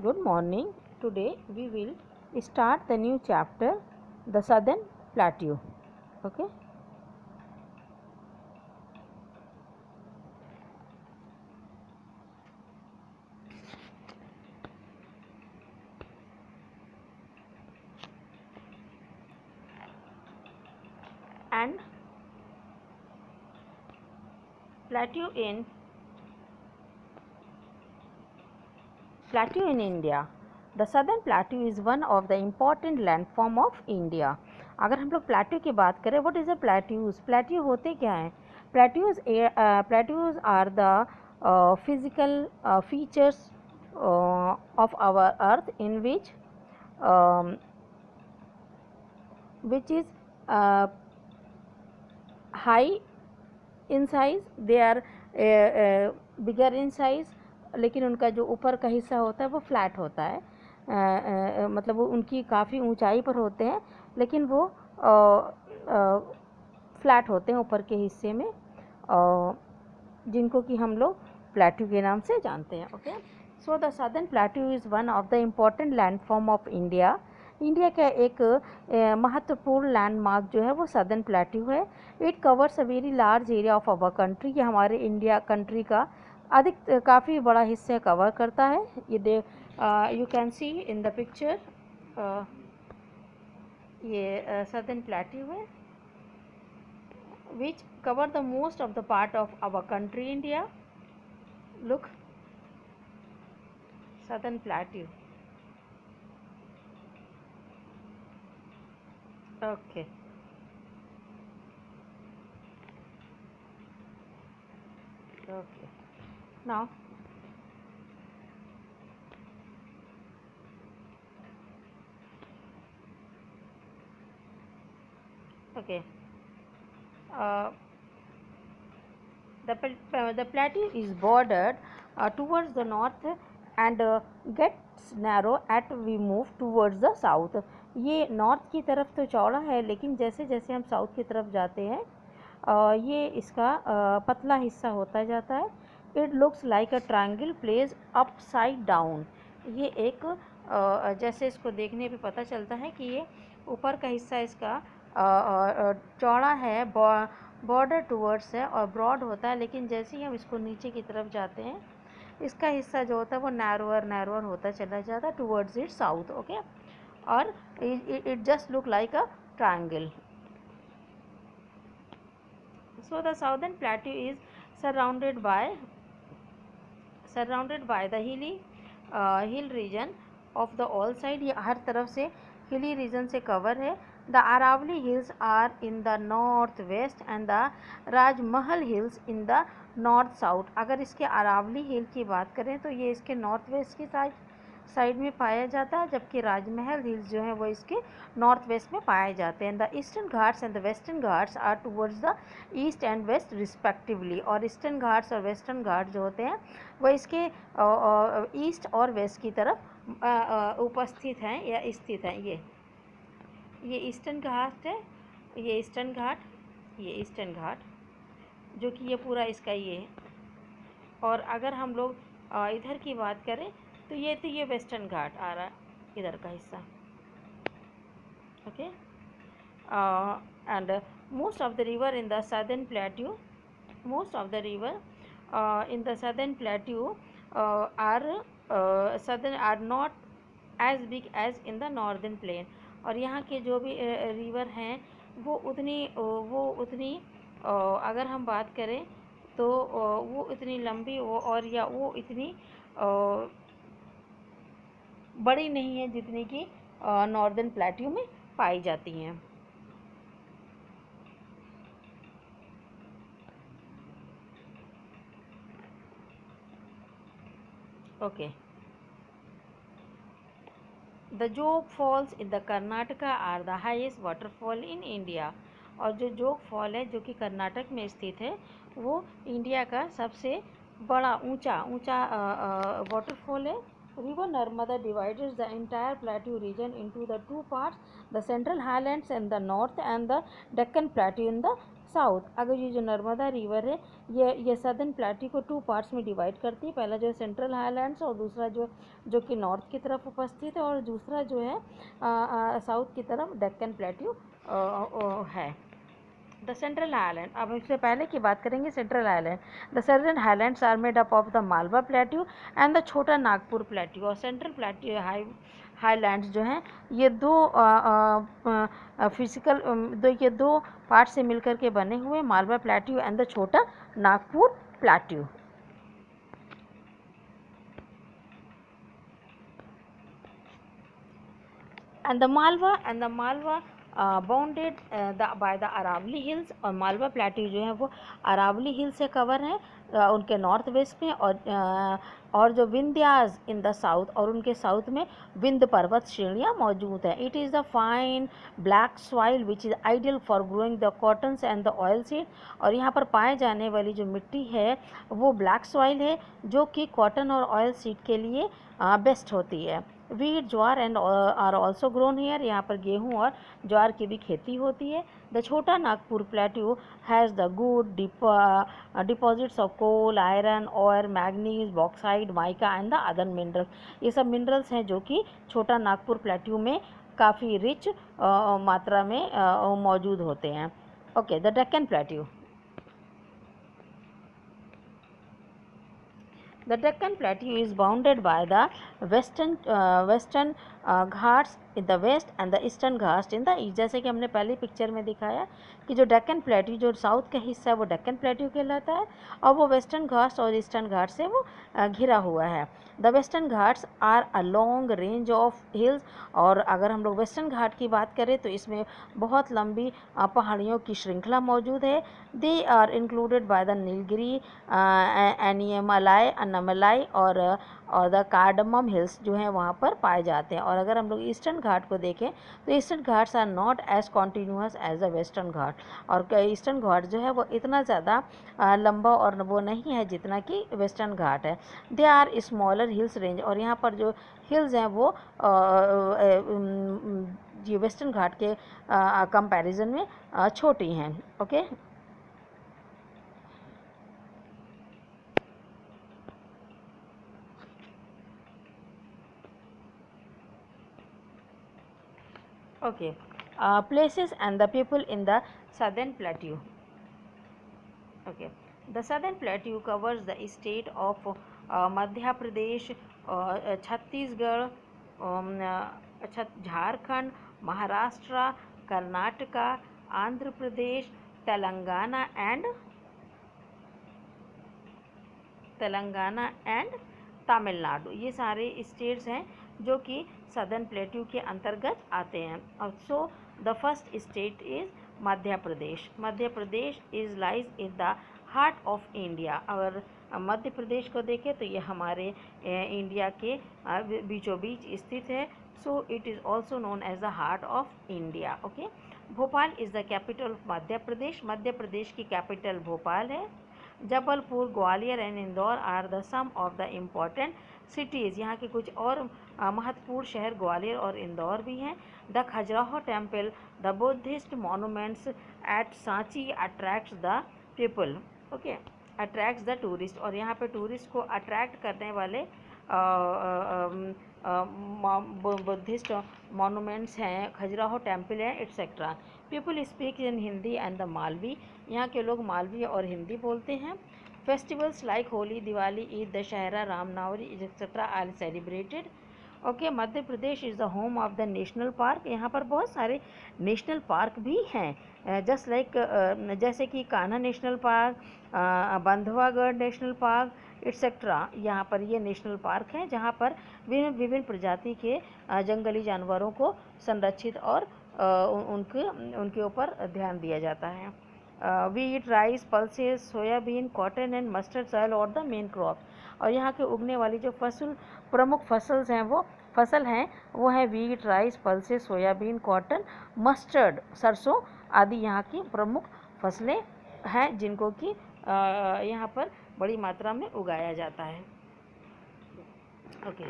Good morning. Today we will start the new chapter, the Southern Plateau. Okay. And plateau in India. The Southern Plateau is one of the important landform of India. अगर हम लोग plateau की बात करें, what is a plateaus? Plateau होते क्या हैं? Plateaus are the physical features of our earth in which is high in size, they are bigger in size, लेकिन उनका जो ऊपर का हिस्सा होता है वो फ्लैट होता है, मतलब वो उनकी काफ़ी ऊंचाई पर होते हैं लेकिन वो फ्लैट होते हैं ऊपर के हिस्से में, जिनको कि हम लोग प्लेट्यू के नाम से जानते हैं. Okay, so the southern plateau is one of the important landform of India. India का एक महत्वपूर्ण लैंडमार्क जो है वो सदर्न प्लेट्यू है. It covers a very large area of our country. ये हमारे इंडिया कंट्री का काफ़ी बड़ा हिस्सा कवर करता है. ये you can see in the picture, ये सदर्न प्लेट्यू है which cover the most of the part of our country India. Look, Southern Plateau. Okay. Okay. Now okay. The plateau is bordered towards the north and gets narrow at we move towards the south. ये north की तरफ तो चौड़ा है, लेकिन जैसे जैसे हम साउथ की तरफ जाते हैं ये इसका पतला हिस्सा होता जाता है. It looks like a triangle place upside down. ये एक जैसे इसको देखने पे पता चलता है कि ये ऊपर का हिस्सा इसका चौड़ा है, बॉर्डर टूवर्ड्स है और ब्रॉड होता है, लेकिन जैसे ही हम इसको नीचे की तरफ जाते हैं इसका हिस्सा जो होता है वो नैरोअर होता चला जाता है टूवर्ड्स इट साउथ. ओके, और it just look like a triangle. So the southern plateau is surrounded by the hill region of the all side. ये हर तरफ से hilly region से cover है. The Aravalli hills are in the north west and the Rajmahal hills in the north south. अगर इसके अरावली हिल की बात करें तो ये इसके नॉर्थ वेस्ट की साइड में पाया जाता है, जबकि राजमहल हिल्स जो है वो इसके नॉर्थ वेस्ट में पाए जाते हैं. The Eastern Ghats and the Western Ghats are towards the east and west respectively. और ईस्टर्न घाट्स और वेस्टर्न घाट जो होते हैं वो इसके ईस्ट और वेस्ट की तरफ उपस्थित हैं या स्थित हैं. ये ईस्टर्न घाट है, ये ईस्टर्न घाट, ये ईस्टर्न घाट जो कि ये पूरा इसका ये है. और अगर हम लोग इधर की बात करें तो ये वेस्टर्न घाट आ रहा है, इधर का हिस्सा. Okay, and most of the river in the southern plateau in the southern plateau are not as big as in the northern plain. और यहाँ के जो भी रिवर हैं वो उतनी अगर हम बात करें तो वो इतनी लंबी और या वो इतनी बड़ी नहीं है जितनी कि नॉर्दर्न प्लेट्यू में पाई जाती हैं. Okay, the Jog Falls in the Karnataka are the highest waterfall in India. और जो जोग फॉल है जो कि कर्नाटक में स्थित है वो इंडिया का सबसे बड़ा ऊंचा वाटरफॉल है. River Narmada divides the entire plateau region into the two parts, the Central Highlands in the north and the Deccan Plateau in the south. अगर ये जो नर्मदा रिवर है ये सदर्न प्लेट्यू को 2 पार्ट्स में डिवाइड करती है। पहला जो है सेंट्रल हाईलैंड्स और दूसरा जो कि नॉर्थ की तरफ उपस्थित है, और दूसरा जो है साउथ की तरफ डेक्कन प्लेट्यू है। द सेंट्रल हाईलैंड, अब इससे पहले की बात करेंगे central highland. The southern highlands are made up of the Malwa plateau and the Chhota Nagpur plateau. और सेंट्रल प्लेट्यू हाईलैंड्स जो हैं ये दो पार्ट से मिलकर के बने हुए, Malwa plateau and the Chhota Nagpur plateau. and the Malwa bounded by the Aravalli hills. और मालवा प्लेट्यू जो है वो अरावली हिल से कवर है उनके नॉर्थ वेस्ट में, और जो विंध्यास इन द साउथ, और उनके साउथ में विंध्य पर्वत श्रेणियाँ मौजूद हैं। It is the fine black soil which is ideal for growing the cottons and the oil seed. और यहाँ पर पाए जाने वाली जो मिट्टी है वो ब्लैक सॉइल है जो कि कॉटन और ऑयल सीड के लिए बेस्ट होती है। Wheat, jowar and are also grown here. यहाँ पर गेहूँ और ज्वार की भी खेती होती है। The Chhota Nagpur plateau has the good deposits of coal, iron, ore, manganese, bauxite, mica and the other minerals. ये सब मिनरल्स हैं जो कि छोटा नागपुर प्लेट्यू में काफ़ी रिच मात्रा में मौजूद होते हैं। Okay, the Deccan plateau. The Deccan Plateau is bounded by the western Ghats in the west and the eastern Ghats in the east। जैसे कि हमने पहले पिक्चर में दिखाया कि जो डेक्कन प्लेट्यू जो साउथ का हिस्सा है वो डेक्कन प्लेट्यू कहलाता है, और वो वेस्टर्न घाट्स और ईस्टर्न घाट से वो घिरा हुआ है। The Western Ghats are a long range of hills. और अगर हम लोग वेस्टर्न घाट की बात करें तो इसमें बहुत लंबी पहाड़ियों की श्रृंखला मौजूद है। They are included by the Nilgiri, Anaimalai, Annamalai और द कार्डमम हिल्स जो हैं वहाँ पर पाए जाते हैं। और अगर हम लोग ईस्टर्न घाट को देखें तो Eastern Ghats are not as continuous as the Western Ghat. और ईस्टर्न घाट जो है वो इतना ज़्यादा लंबा और वो नहीं है जितना कि वेस्टर्न घाट है। They are smaller hills range. और यहाँ पर जो हिल्स हैं वो ये वेस्टर्न घाट के कंपैरिजन में छोटी हैं। Okay, okay. Places and the people in the southern plateau. Okay, the southern plateau covers the state of Madhya Pradesh, Chhattisgarh, Jharkhand, Maharashtra, Karnataka, Andhra Pradesh, Telangana and Tamil Nadu. ये सारे states हैं जो कि southern plateau के अंतर्गत आते हैं। और so the first state is Madhya Pradesh. Madhya Pradesh is lies in the heart of India. अगर मध्य प्रदेश को देखें तो ये हमारे इंडिया के बीचों बीच स्थित है। So it is also known as the heart of India. Okay, Bhopal is the capital of Madhya Pradesh. Madhya Pradesh की कैपिटल भोपाल है। Jabalpur, Gwalior and Indore are the some of the important cities. यहाँ के कुछ और महत्वपूर्ण शहर ग्वालियर और इंदौर भी हैं। The Khajuraho temple, the Buddhist monuments at Sanchi attracts the people. Okay, attracts the tourist. और यहाँ पे टूरिस्ट को अट्रैक्ट करने वाले बुद्धिस्ट मोनूमेंट्स हैं, खजुराहो टेम्पल है, etcetera. People speak in Hindi and the Malvi. यहाँ के लोग मालवी और हिंदी बोलते हैं। Festivals like Holi, Diwali, Eid, Dussehra, Ramnavami etcetera are celebrated. Okay, Madhya Pradesh is the home of the national park. यहाँ पर बहुत सारे नेशनल पार्क भी हैं, जस्ट लाइक जैसे कि Kanha national park, Bandhavgarh national park etcetera. यहाँ पर ये नेशनल पार्क हैं जहाँ पर विभिन्न प्रजाति के जंगली जानवरों को संरक्षित और उनके ऊपर ध्यान दिया जाता है। Wheat, rice, pulses, soybean, cotton and mustard soil और द मेन क्रॉप। और यहाँ के उगने वाली जो प्रमुख फसल हैं वो है wheat, rice, pulses, soybean, cotton, mustard, सरसों आदि यहाँ की प्रमुख फसलें हैं जिनको कि यहाँ पर बड़ी मात्रा में उगाया जाता है। ओके,